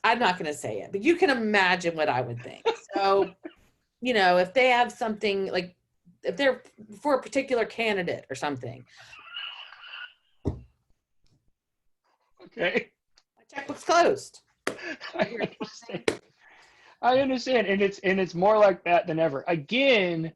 Speaker 3: I'm not going to say it, but you can imagine what I would think. So, you know, if they have something, like if they're for a particular candidate or something.
Speaker 2: Okay.
Speaker 3: My checkbook's closed.
Speaker 2: I understand. And it's more like that than ever. Again,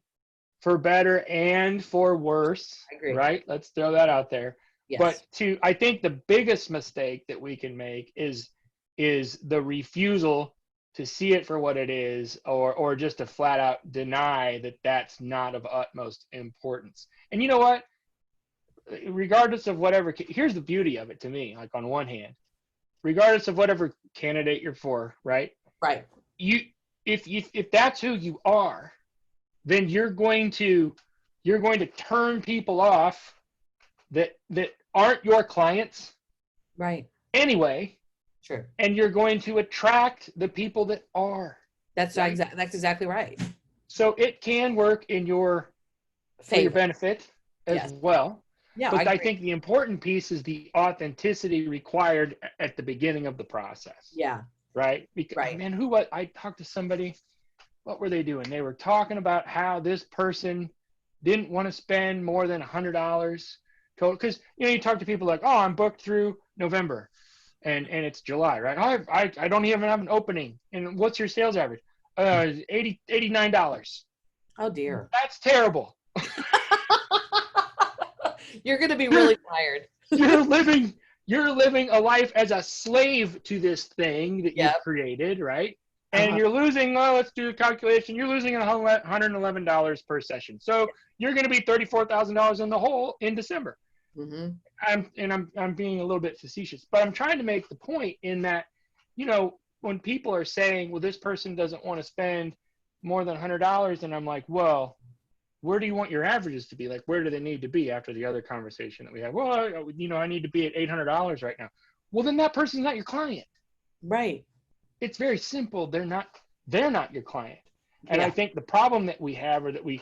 Speaker 2: for better and for worse.
Speaker 3: I agree.
Speaker 2: Right? Let's throw that out there.
Speaker 3: Yes.
Speaker 2: But I think the biggest mistake that we can make is the refusal to see it for what it is, or just to flat out deny that that's not of utmost importance. And you know what? Regardless of whatever, here's the beauty of it to me, like on one hand, regardless of whatever candidate you're for, right?
Speaker 3: Right.
Speaker 2: If that's who you are, then you're going to turn people off that aren't your clients.
Speaker 3: Right.
Speaker 2: Anyway.
Speaker 3: Sure.
Speaker 2: And you're going to attract the people that are.
Speaker 3: That's right. That's exactly right.
Speaker 2: So it can work in your benefit as well.
Speaker 3: Yeah.
Speaker 2: But I think the important piece is the authenticity required at the beginning of the process.
Speaker 3: Yeah.
Speaker 2: Right? Because, man, I talked to somebody, what were they doing? They were talking about how this person didn't want to spend more than $100 total. Because, you know, you talk to people like, oh, I'm booked through November. And it's July, right? I don't even have an opening. And what's your sales average? $89.
Speaker 3: Oh dear.
Speaker 2: That's terrible.
Speaker 3: You're going to be really tired.
Speaker 2: You're living a life as a slave to this thing that you've created, right? And you're losing, let's do a calculation. You're losing $111 per session. So you're going to be $34,000 in the hole in December.
Speaker 3: Mm-hmm.
Speaker 2: I'm being a little bit facetious, but I'm trying to make the point in that, you know, when people are saying, well, this person doesn't want to spend more than $100, and I'm like, well, where do you want your averages to be? Like, where do they need to be after the other conversation that we had? Well, you know, I need to be at $800 right now. Well, then that person's not your client.
Speaker 3: Right.
Speaker 2: It's very simple. They're not your client. And I think the problem that we have, or that we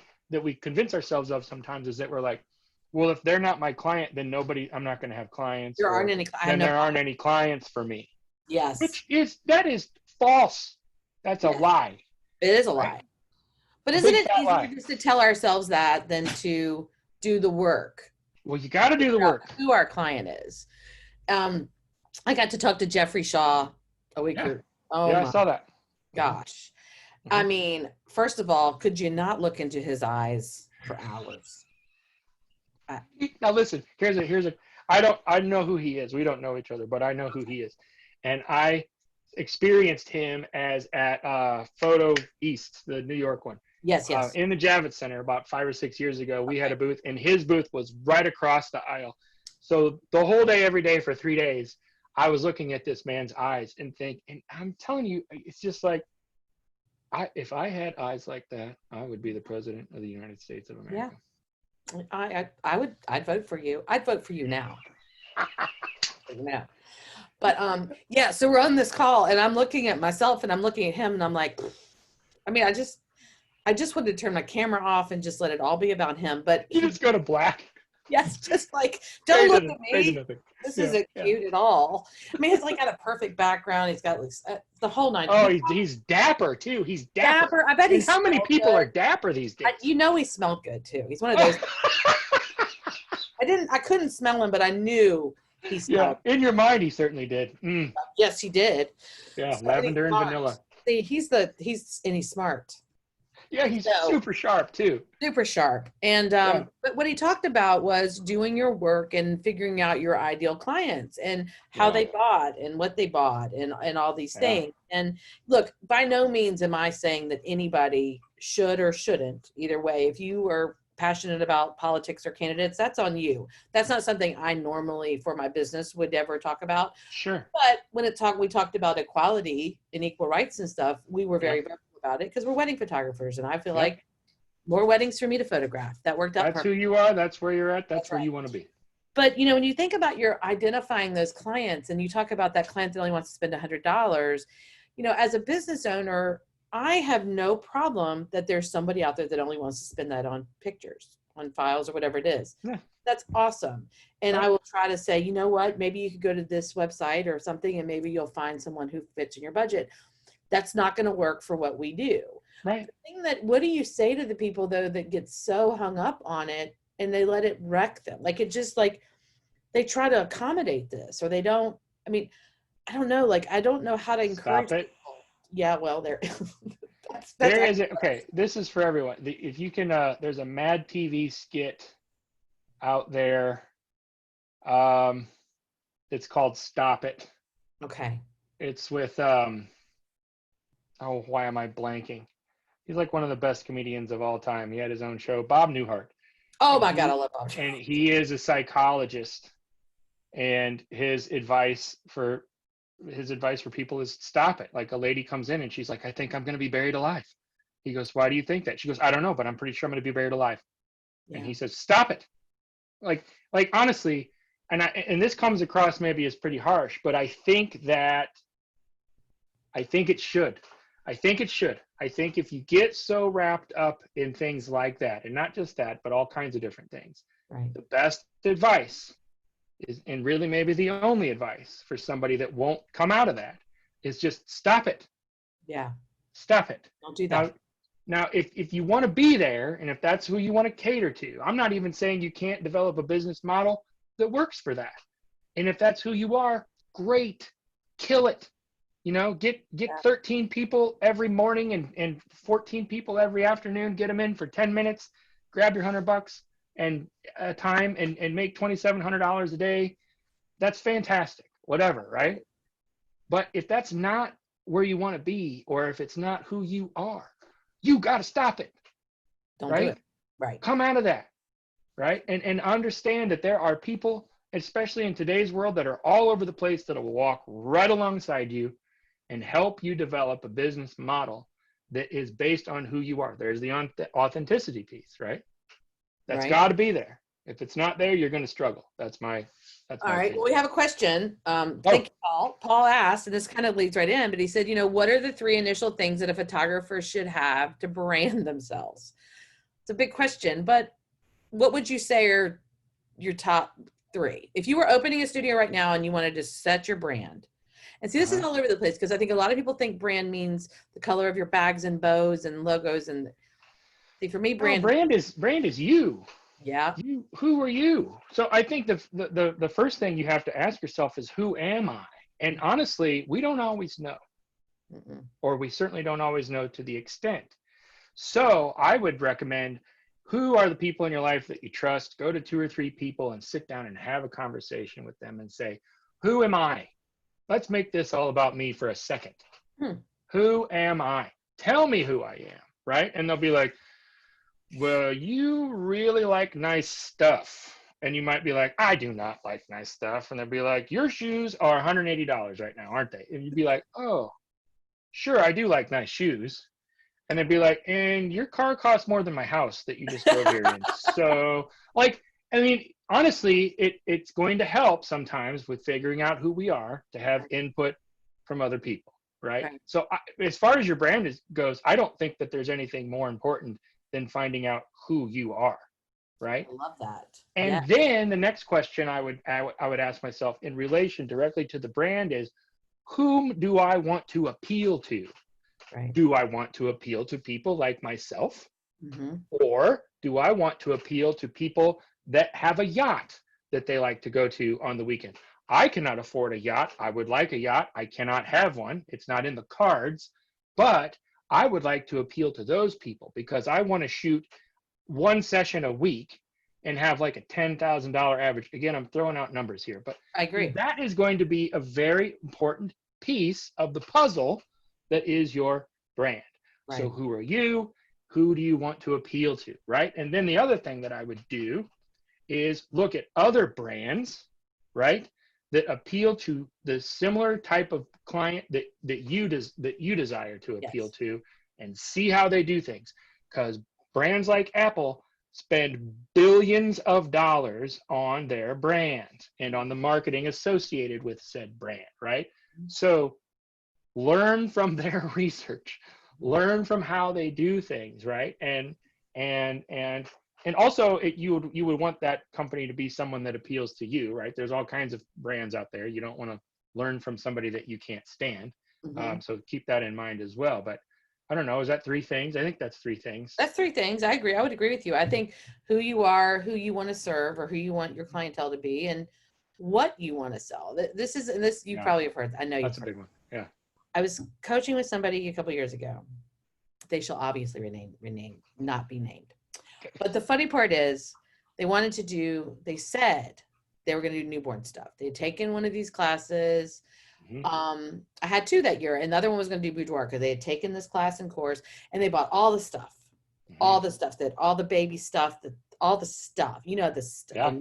Speaker 2: convince ourselves of sometimes, is that we're like, well, if they're not my client, then I'm not going to have clients.
Speaker 3: There aren't any
Speaker 2: clients for me.
Speaker 3: Yes.
Speaker 2: That is false. That's a lie.
Speaker 3: It is a lie. But isn't it easier just to tell ourselves that than to do the work?
Speaker 2: Well, you got to do the work.
Speaker 3: Who our client is. I got to talk to Jeffrey Shaw a week ago.
Speaker 2: I saw that.
Speaker 3: Gosh. I mean, first of all, could you not look into his eyes for hours?
Speaker 2: Now listen, I know who he is. We don't know each other, but I know who he is. And I experienced him at Photo East, the New York one.
Speaker 3: Yes.
Speaker 2: In the Javits Center about 5 or 6 years ago. We had a booth, and his booth was right across the aisle. So the whole day, every day for 3 days, I was looking at this man's eyes and I'm telling you, it's just like, if I had eyes like that, I would be the president of the United States of America.
Speaker 3: Yeah, I'd vote for you. I'd vote for you now. No. But so we're on this call, and I'm looking at myself, and I'm looking at him, and I'm like, I mean, I just wanted to turn my camera off and just let it all be about him. But
Speaker 2: you just go to black.
Speaker 3: Yes, just like, don't look at me. This isn't cute at all. I mean, he's like got a perfect background. He's got the whole nine.
Speaker 2: Oh, he's dapper too. He's dapper.
Speaker 3: I bet he's.
Speaker 2: How many people are dapper these days?
Speaker 3: He smelled good too. He's one of those. I couldn't smell him, but I knew he smelled.
Speaker 2: Yeah, in your mind, he certainly did. Mm.
Speaker 3: Yes, he did.
Speaker 2: Yeah, lavender and vanilla.
Speaker 3: See, he's smart.
Speaker 2: Yeah, he's super sharp too.
Speaker 3: Super sharp. And but what he talked about was doing your work and figuring out your ideal clients and how they bought and what they bought and all these things. And look, by no means am I saying that anybody should or shouldn't. Either way, if you are passionate about politics or candidates, that's on you. That's not something I normally for my business would ever talk about.
Speaker 2: Sure.
Speaker 3: But when we talked about equality and equal rights and stuff, we were very about it because we're wedding photographers, and I feel like more weddings for me to photograph. That worked out.
Speaker 2: That's who you are. That's where you're at. That's where you want to be.
Speaker 3: But when you think about your identifying those clients, and you talk about that client that only wants to spend $100, as a business owner, I have no problem that there's somebody out there that only wants to spend that on pictures, on files, or whatever it is. Yeah. That's awesome. And I will try to say, you know what, maybe you could go to this website or something, and maybe you'll find someone who fits in your budget. That's not going to work for what we do.
Speaker 2: Right.
Speaker 3: What do you say to the people though that get so hung up on it and they let it wreck them? Like, it just like they try to accommodate this, or they don't. I mean, I don't know. Like, I don't know how to encourage.
Speaker 2: Stop it.
Speaker 3: People. Yeah, well, there.
Speaker 2: There is it. Okay, this is for everyone. If you can, there's a Mad TV skit out there. It's called "Stop It."
Speaker 3: Okay.
Speaker 2: It's with why am I blanking? He's like one of the best comedians of all time. He had his own show, Bob Newhart.
Speaker 3: Oh my God, I love Bob.
Speaker 2: And he is a psychologist, and his advice for people is stop it. Like, a lady comes in and she's like, I think I'm going to be buried alive. He goes, why do you think that? She goes, I don't know, but I'm pretty sure I'm going to be buried alive. Yeah. And he says, stop it. Like honestly, and this comes across maybe as pretty harsh, but I think it should. I think if you get so wrapped up in things like that, and not just that, but all kinds of different things, the best advice is, and really maybe the only advice for somebody that won't come out of that, is just stop it.
Speaker 3: Yeah.
Speaker 2: Stop it.
Speaker 3: Don't do that.
Speaker 2: Now, if you want to be there, and if that's who you want to cater to, I'm not even saying you can't develop a business model that works for that. And if that's who you are, great, kill it. Get 13 people every morning and 14 people every afternoon. Get them in for 10 minutes. Grab your $100 and time and make $2,700 a day. That's fantastic. Whatever, right? But if that's not where you want to be, or if it's not who you are, you got to stop it.
Speaker 3: Don't do it. Right.
Speaker 2: Come out of that, right? And understand that there are people, especially in today's world, that are all over the place that will walk right alongside you and help you develop a business model that is based on who you are. There's the authenticity piece, right? That's got to be there. If it's not there, you're going to struggle. That's my
Speaker 3: all right. Well, we have a question. Thank you, Paul. Paul asked, and this kind of leads right in, but he said, what are the 3 initial things that a photographer should have to brand themselves? It's a big question, but what would you say are your top 3? If you were opening a studio right now and you wanted to set your brand, and see, this is all over the place, because I think a lot of people think brand means the color of your bags and bows and logos. And see, for me, brand
Speaker 2: is you.
Speaker 3: Yeah.
Speaker 2: Who are you? So I think the first thing you have to ask yourself is, who am I? And honestly, we don't always know. or we certainly don't always know to the extent. So I would recommend, who are the people in your life that you trust? Go to 2 or 3 people and sit down and have a conversation with them and say, who am I? Let's make this all about me for a second. Who am I? Tell me who I am, right? And they'll be like, well, you really like nice stuff. And you might be like, I do not like nice stuff. And they'll be like, your shoes are $180 right now, aren't they? And you'd be like, oh, sure, I do like nice shoes. And they'd be like, and your car costs more than my house that you just drove here in. So, like, I mean, honestly, it's going to help sometimes with figuring out who we are to have input from other people, right? So as far as your brand goes, I don't think that there's anything more important than finding out who you are, right?
Speaker 3: I love that.
Speaker 2: And then the next question I would ask myself in relation directly to the brand is, whom do I want to appeal to?
Speaker 3: Right.
Speaker 2: Do I want to appeal to people like myself? Or do I want to appeal to people that have a yacht that they like to go to on the weekend? I cannot afford a yacht. I would like a yacht. I cannot have one. It's not in the cards. But I would like to appeal to those people because I want to shoot 1 session a week and have like a $10,000 average. Again, I'm throwing out numbers here, but
Speaker 3: I agree.
Speaker 2: That is going to be a very important piece of the puzzle that is your brand. Right. So who are you? Who do you want to appeal to, right? And then the other thing that I would do is look at other brands, right, that appeal to the similar type of client that you desire to appeal to, and see how they do things. Because brands like Apple spend billions of dollars on their brand and on the marketing associated with said brand, right? So learn from their research, learn from how they do things, right? And also you would want that company to be someone that appeals to you, right? There's all kinds of brands out there. You don't want to learn from somebody that you can't stand. So keep that in mind as well. But I don't know, is that 3 things? I think that's 3 things.
Speaker 3: That's 3 things. I agree. I would agree with you. I think who you are, who you want to serve, or who you want your clientele to be, and what you want to sell. This you probably have heard. I know
Speaker 2: that's a big one. Yeah.
Speaker 3: I was coaching with somebody a couple years ago. They shall obviously not be named. Okay. But the funny part is they said they were going to do newborn stuff. They had taken one of these classes. I had 2 that year, and the other one was going to do boudoir because they had taken this class and course, and they bought all the stuff, all the baby stuff, all the stuff, the stuff,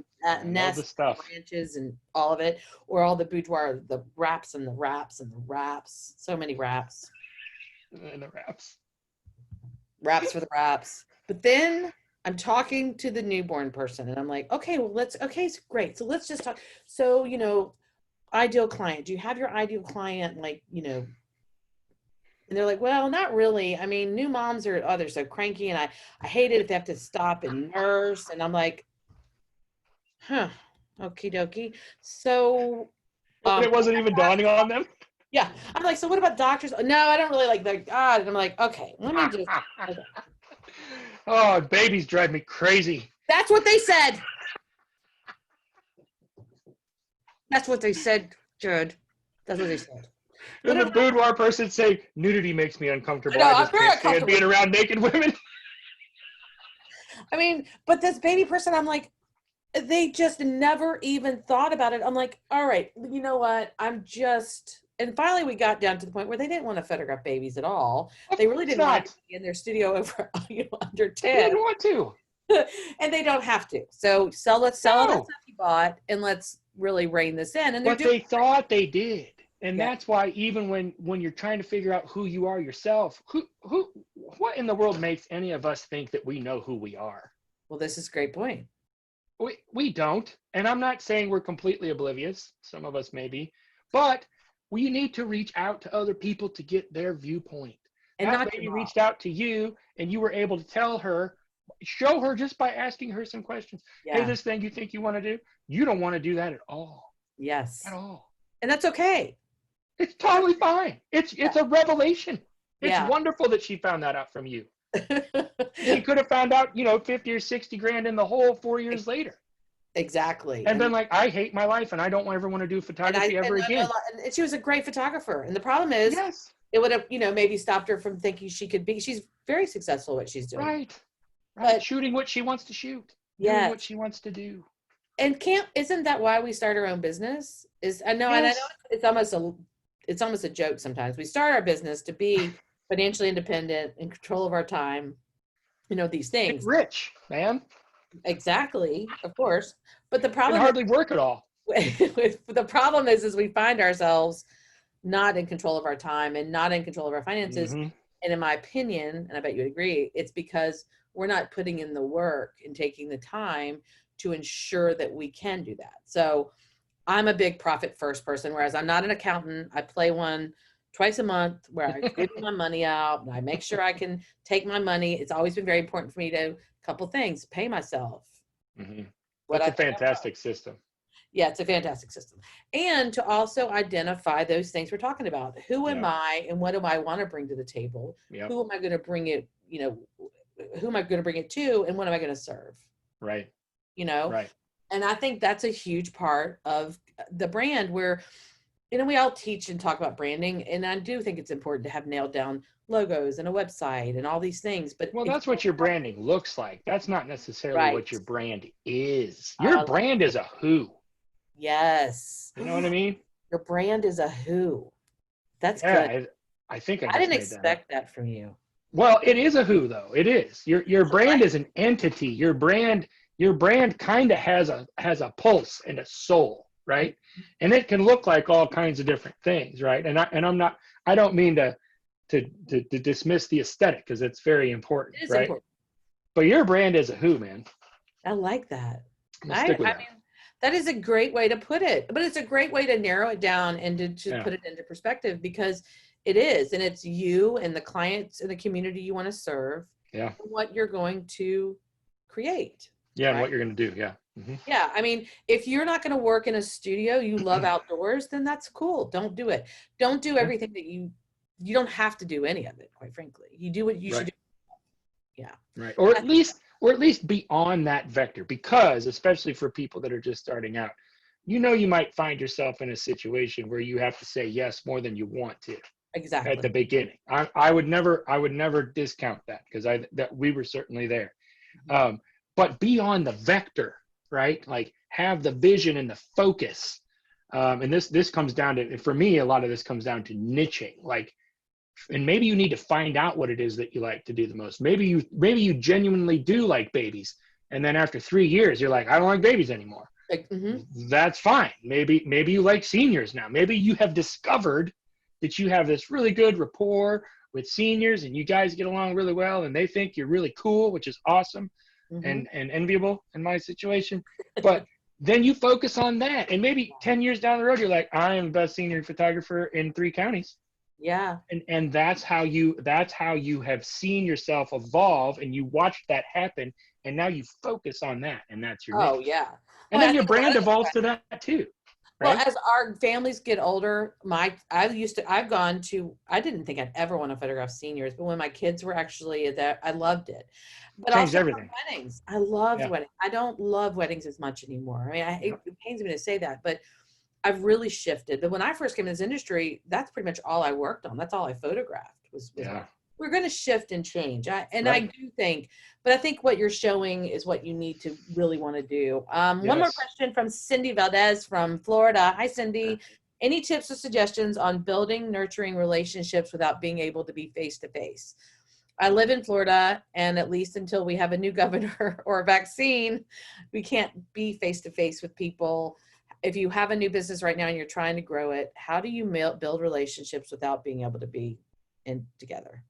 Speaker 3: nest, branches, and all of it, or all the boudoir, the wraps and the wraps and the wraps, so many wraps.
Speaker 2: And the
Speaker 3: wraps for the wraps. But then I'm talking to the newborn person, and I'm like, okay, great. So let's just talk. So, ideal client. Do you have your ideal client, and they're like, well, not really. I mean, new moms they're so cranky, and I hate it if they have to stop and nurse. And I'm like, okie dokie. So
Speaker 2: it wasn't even dawning on them.
Speaker 3: Yeah. I'm like, so what about doctors? No, I don't really like that. God. And I'm like, okay, let me just. Okay.
Speaker 2: Oh, babies drive me crazy.
Speaker 3: That's what they said. That's what they said, Jed. That's what they said.
Speaker 2: And the boudoir person say, nudity makes me uncomfortable. I just can't stand being around naked women.
Speaker 3: I mean, but this baby person, I'm like, they just never even thought about it. I'm like, all right, you know what? And finally we got down to the point where they didn't want to photograph babies at all. They really didn't want to be in their studio over under 10.
Speaker 2: They didn't want to.
Speaker 3: And they don't have to. So let's sell all that stuff you bought, and let's really rein this in. And
Speaker 2: they thought they did. And that's why even when you're trying to figure out who you are yourself, what in the world makes any of us think that we know who we are?
Speaker 3: Well, this is a great point.
Speaker 2: We don't. And I'm not saying we're completely oblivious. Some of us may be. But we need to reach out to other people to get their viewpoint. And that lady reached out to you, and you were able to show her just by asking her some questions. Hey, this thing you think you want to do? You don't want to do that at all.
Speaker 3: Yes.
Speaker 2: At all.
Speaker 3: And that's okay.
Speaker 2: It's totally fine. It's a revelation. It's wonderful that she found that out from you. She could have found out, 50 or 60 grand in the hole 4 years later.
Speaker 3: Exactly.
Speaker 2: And then I hate my life and I don't ever want to do photography ever again.
Speaker 3: And she was a great photographer. And the problem is it would have, maybe stopped her from thinking she could be. She's very successful at what she's doing.
Speaker 2: Right.
Speaker 3: But
Speaker 2: shooting what she wants to shoot.
Speaker 3: Yes.
Speaker 2: Doing what she wants to do.
Speaker 3: And isn't that why we start our own business? I know it's almost a joke sometimes. We start our business to be financially independent, in control of our time, these things.
Speaker 2: Get rich, man.
Speaker 3: Exactly, of course. But the problem
Speaker 2: can hardly work at all.
Speaker 3: The problem is we find ourselves not in control of our time and not in control of our finances.
Speaker 2: Mm-hmm.
Speaker 3: And in my opinion, and I bet you would agree, it's because we're not putting in the work and taking the time to ensure that we can do that. So I'm a big profit first person, whereas I'm not an accountant. I play one twice a month where I give my money out and I make sure I can take my money. It's always been very important for me to, couple things, pay myself.
Speaker 2: Mm-hmm. That's a fantastic system.
Speaker 3: Yeah, it's a fantastic system. And to also identify those things we're talking about. Who am I and what do I want to bring to the table? Yep. Who am I going to bring it, who am I going to bring it to and what am I going to serve?
Speaker 2: Right.
Speaker 3: Right. And I think that's a huge part of the brand where, we all teach and talk about branding. And I do think it's important to have nailed down logos and a website and all these things. But
Speaker 2: that's what your branding looks like. That's not necessarily what your brand is. Your brand is a who.
Speaker 3: Yes.
Speaker 2: You know what I mean?
Speaker 3: Your brand is a who. That's good.
Speaker 2: I think
Speaker 3: I didn't expect that from you.
Speaker 2: Well, it is a who though. It is. Your brand is an entity. Your brand kind of has a pulse and a soul, right? And it can look like all kinds of different things, right? And I don't mean to dismiss the aesthetic because it's very important, right? Important. But your brand is a who, man.
Speaker 3: I like that. I mean, that is a great way to put it, but it's a great way to narrow it down and to put it into perspective because it is, and it's you and the clients and the community you want to serve.
Speaker 2: Yeah.
Speaker 3: What you're going to create.
Speaker 2: Yeah, right? And what you're going to do. Yeah. Mm-hmm.
Speaker 3: Yeah. I mean, if you're not going to work in a studio, you love outdoors, then that's cool. Don't do it. Don't do everything that you don't have to do any of it, quite frankly. You do what you should do. Yeah.
Speaker 2: Right. Or at least be on that vector, because especially for people that are just starting out, you might find yourself in a situation where you have to say yes more than you want to.
Speaker 3: Exactly.
Speaker 2: At the beginning. I would never discount that because we were certainly there. But be on the vector, right? Like have the vision and the focus. And this comes down to, for me, a lot of this comes down to niching. Like, and maybe you need to find out what it is that you like to do the most. Maybe you genuinely do like babies. And then after 3 years, you're like, I don't like babies anymore. That's fine. Maybe you like seniors now. Maybe you have discovered that you have this really good rapport with seniors and you guys get along really well and they think you're really cool, which is awesome and enviable in my situation. But then you focus on that. And maybe 10 years down the road, you're like, I am the best senior photographer in 3 counties.
Speaker 3: Yeah.
Speaker 2: And that's how you have seen yourself evolve and you watched that happen. And now you focus on that. And that's your niche.
Speaker 3: Oh, yeah.
Speaker 2: And then your brand evolves to that too. Right?
Speaker 3: Well, as our families get older, I didn't think I'd ever want to photograph seniors, but when my kids were actually at that, I loved it. But
Speaker 2: changed
Speaker 3: also
Speaker 2: everything.
Speaker 3: Weddings. I loved weddings. I don't love weddings as much anymore. I mean, it pains me to say that, but I've really shifted. But when I first came in this industry, that's pretty much all I worked on. That's all I photographed was we're going to shift and change. I do think, but I think what you're showing is what you need to really want to do. One more question from Cindy Valdez from Florida. Hi, Cindy. Any tips or suggestions on building, nurturing relationships without being able to be face-to-face? I live in Florida, and at least until we have a new governor or a vaccine, we can't be face-to-face with people. If you have a new business right now and you're trying to grow it, how do you build relationships without being able to be together?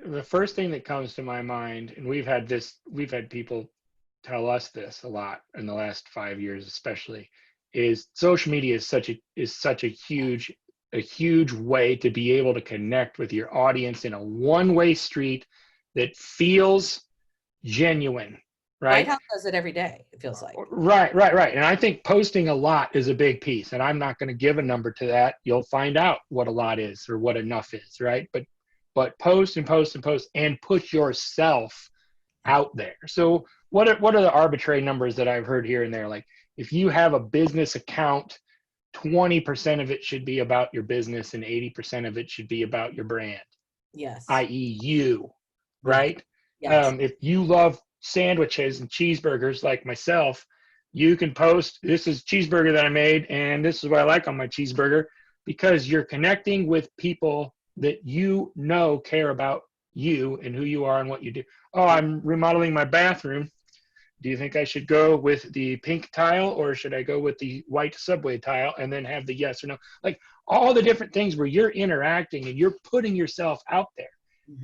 Speaker 2: The first thing that comes to my mind, and we've had people tell us this a lot in the last 5 years, especially, is social media is such a huge way to be able to connect with your audience in a one-way street that feels genuine. Right.
Speaker 3: White House does it every day, it feels like.
Speaker 2: Right. And I think posting a lot is a big piece. And I'm not going to give a number to that. You'll find out what a lot is or what enough is, right? But post and post and post and put yourself out there. So what are the arbitrary numbers that I've heard here and there? Like if you have a business account 20% of it should be about your business and 80% of it should be about your brand.
Speaker 3: Yes.
Speaker 2: I.e. you, right?
Speaker 3: Yes.
Speaker 2: If you love sandwiches and cheeseburgers like myself, you can post, this is cheeseburger that I made and this is what I like on my cheeseburger, because you're connecting with people that you know care about you and who you are and what you do. Oh, I'm remodeling my bathroom. Do you think I should go with the pink tile or should I go with the white subway tile and then have the yes or no? Like all the different things where you're interacting and you're putting yourself out there.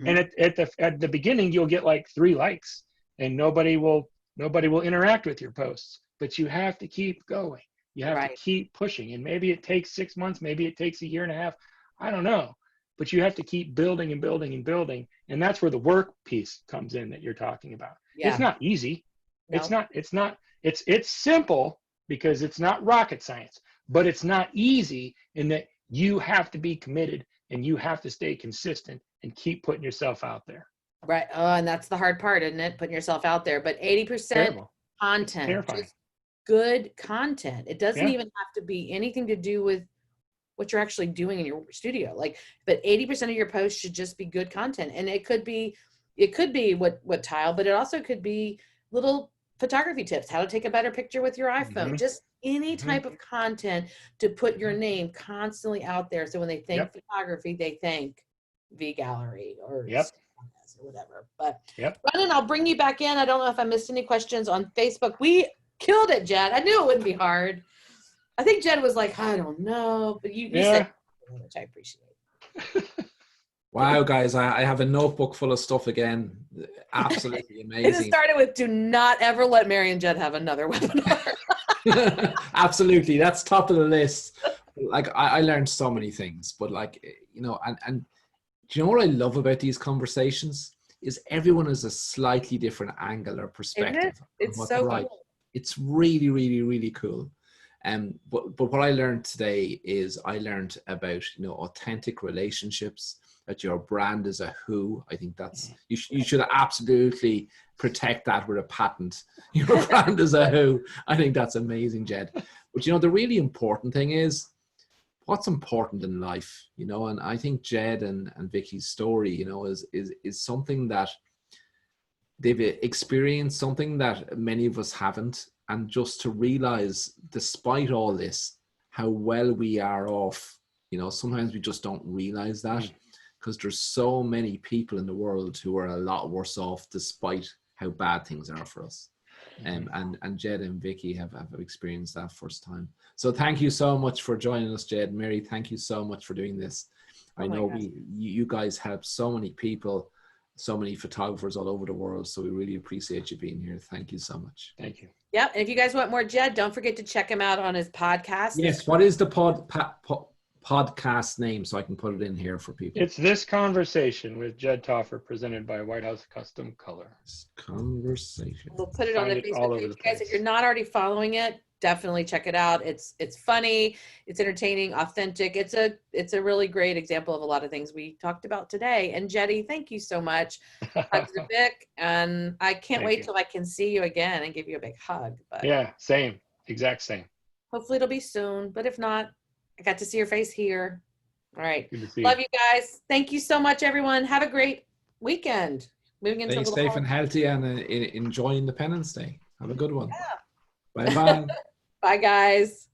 Speaker 2: And at the beginning, you'll get like 3 likes and nobody will interact with your posts, but you have to keep going. You have to keep pushing, and maybe it takes 6 months, maybe it takes a year and a half. I don't know, but you have to keep building and building and building. And that's where the work piece comes in that you're talking about. Yeah. It's not easy. No. It's simple because it's not rocket science, but it's not easy in that you have to be committed and you have to stay consistent and keep putting yourself out there.
Speaker 3: Right. Oh, and that's the hard part, isn't it? Putting yourself out there. But 80% content, just good content. It doesn't even have to be anything to do with what you're actually doing in your studio. But 80% of your posts should just be good content. And it could be what tile, but it also could be little photography tips, how to take a better picture with your iPhone, just any type of content to put your name constantly out there. So when they think photography, they think V Gallery or whatever. But Brennan, I'll bring you back in. I don't know if I missed any questions on Facebook. We killed it, Jed. I knew it wouldn't be hard. I think Jed was like, I don't know, but you said, which I appreciate.
Speaker 1: Wow, guys, I have a notebook full of stuff again. Absolutely amazing.
Speaker 3: It started with, do not ever let Mary and Jed have another webinar.
Speaker 1: Absolutely. That's top of the list. Like, I learned so many things, but like, you know, and do you know what I love about these conversations is everyone has a slightly different angle or perspective.
Speaker 3: It's so cool.
Speaker 1: It's really, really, really cool. But what I learned today is I learned about, you know, authentic relationships, that your brand is a who. I think that's, you should absolutely protect that with a patent. Your brand is a who. I think that's amazing, Jed. But, you know, the really important thing is what's important in life, you know, and I think Jed and Vicki's story, you know, is something that they've experienced, something that many of us haven't. And just to realize, despite all this, how well we are off, you know, sometimes we just don't realize that. Because there's so many people in the world who are a lot worse off despite how bad things are for us. And Jed and Vicki have experienced that first time. So thank you so much for joining us, Jed. Mary, thank you so much for doing this. I know you guys help so many people, so many photographers all over the world. So we really appreciate you being here. Thank you so much.
Speaker 2: Thank you.
Speaker 3: Yeah. And if you guys want more Jed, don't forget to check him out on his podcast.
Speaker 1: Yes. What is the podcast name, so I can put it in here for people?
Speaker 2: It's This Conversation with Jed Taufer, presented by White House Custom Color.
Speaker 1: Conversation.
Speaker 3: We'll put it on the Facebook page. Guys, if you're not already following it, definitely check it out. It's funny, it's entertaining, authentic. It's a really great example of a lot of things we talked about today. And Jeddy, thank you so much. Hugs to Vic, and I can't wait till I can see you again and give you a big hug. But
Speaker 2: yeah, same, exact same.
Speaker 3: Hopefully it'll be soon, but if not, I got to see your face here. All right. Love you guys. Thank you so much, everyone. Have a great weekend. Moving into
Speaker 1: Stay safe and healthy and enjoy Independence Day. Have a good one. Yeah. Bye-bye.
Speaker 3: Bye, guys.